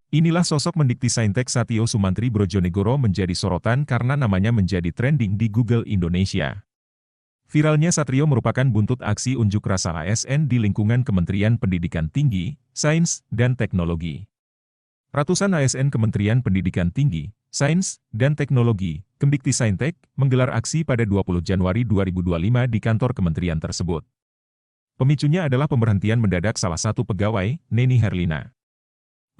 Inilah sosok Mendikti Saintek Satrio Sumantri Brojonegoro menjadi sorotan karena namanya menjadi trending di Google Indonesia. Viralnya Satrio merupakan buntut aksi unjuk rasa ASN di lingkungan Kementerian Pendidikan Tinggi, Sains, dan Teknologi. Ratusan ASN Kementerian Pendidikan Tinggi, Sains, dan Teknologi, Kemdikti Saintek, menggelar aksi pada 20 Januari 2025 di kantor kementerian tersebut. Pemicunya adalah pemberhentian mendadak salah satu pegawai, Neni Herlina.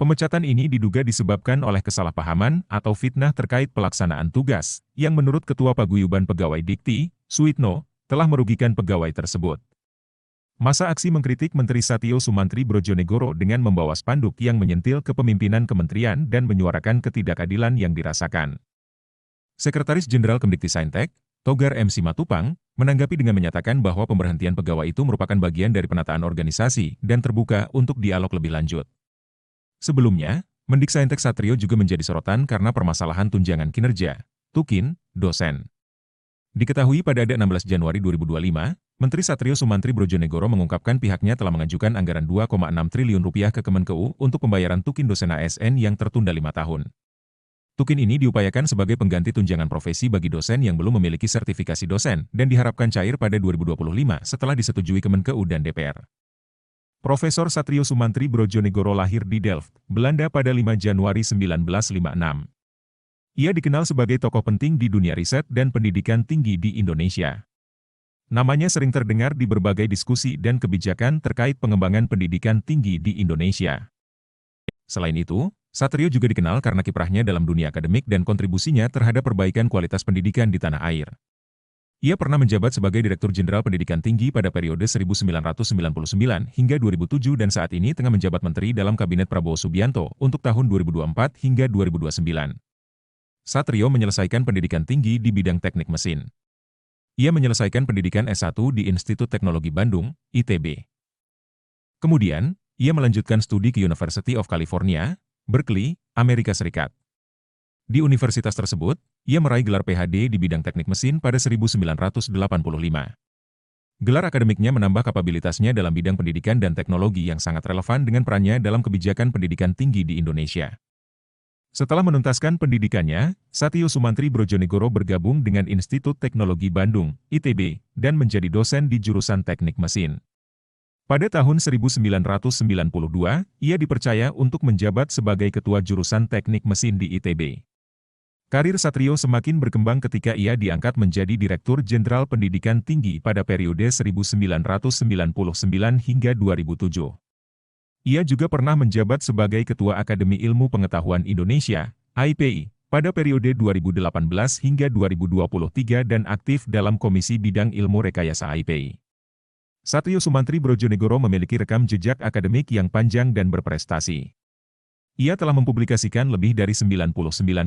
Pemecatan ini diduga disebabkan oleh kesalahpahaman atau fitnah terkait pelaksanaan tugas, yang menurut Ketua Paguyuban Pegawai Dikti, Suitno, telah merugikan pegawai tersebut. Masa aksi mengkritik Menteri Satrio Sumantri Brojonegoro dengan membawa spanduk yang menyentil kepemimpinan kementerian dan menyuarakan ketidakadilan yang dirasakan. Sekretaris Jenderal Kemdikti Saintek, Togar M. Simatupang, menanggapi dengan menyatakan bahwa pemberhentian pegawai itu merupakan bagian dari penataan organisasi dan terbuka untuk dialog lebih lanjut. Sebelumnya, Mendiksaintek Satrio juga menjadi sorotan karena permasalahan tunjangan kinerja, TUKIN, dosen. Diketahui pada 16 Januari 2025, Menteri Satrio Sumantri Brojonegoro mengungkapkan pihaknya telah mengajukan anggaran 2,6 triliun rupiah ke Kemenkeu untuk pembayaran TUKIN dosen ASN yang tertunda 5 tahun. TUKIN ini diupayakan sebagai pengganti tunjangan profesi bagi dosen yang belum memiliki sertifikasi dosen dan diharapkan cair pada 2025 setelah disetujui Kemenkeu dan DPR. Profesor Satrio Sumantri Brojonegoro lahir di Delft, Belanda pada 5 Januari 1956. Ia dikenal sebagai tokoh penting di dunia riset dan pendidikan tinggi di Indonesia. Namanya sering terdengar di berbagai diskusi dan kebijakan terkait pengembangan pendidikan tinggi di Indonesia. Selain itu, Satrio juga dikenal karena kiprahnya dalam dunia akademik dan kontribusinya terhadap perbaikan kualitas pendidikan di tanah air. Ia pernah menjabat sebagai Direktur Jenderal Pendidikan Tinggi pada periode 1999 hingga 2007 dan saat ini tengah menjabat Menteri dalam Kabinet Prabowo Subianto untuk tahun 2024 hingga 2029. Satrio menyelesaikan pendidikan tinggi di bidang teknik mesin. Ia menyelesaikan pendidikan S1 di Institut Teknologi Bandung, ITB. Kemudian, ia melanjutkan studi ke University of California, Berkeley, Amerika Serikat. Di universitas tersebut, ia meraih gelar PhD di bidang teknik mesin pada 1985. Gelar akademiknya menambah kapabilitasnya dalam bidang pendidikan dan teknologi yang sangat relevan dengan perannya dalam kebijakan pendidikan tinggi di Indonesia. Setelah menuntaskan pendidikannya, Satrio Sumantri Brojonegoro bergabung dengan Institut Teknologi Bandung, ITB, dan menjadi dosen di jurusan teknik mesin. Pada tahun 1992, ia dipercaya untuk menjabat sebagai ketua jurusan teknik mesin di ITB. Karir Satrio semakin berkembang ketika ia diangkat menjadi Direktur Jenderal Pendidikan Tinggi pada periode 1999 hingga 2007. Ia juga pernah menjabat sebagai Ketua Akademi Ilmu Pengetahuan Indonesia, AIPI, pada periode 2018 hingga 2023 dan aktif dalam Komisi Bidang Ilmu Rekayasa AIPI. Satrio Sumantri Brojonegoro memiliki rekam jejak akademik yang panjang dan berprestasi. Ia telah mempublikasikan lebih dari 99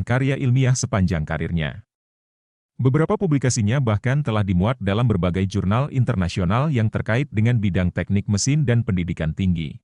karya ilmiah sepanjang karirnya. Beberapa publikasinya bahkan telah dimuat dalam berbagai jurnal internasional yang terkait dengan bidang teknik mesin dan pendidikan tinggi.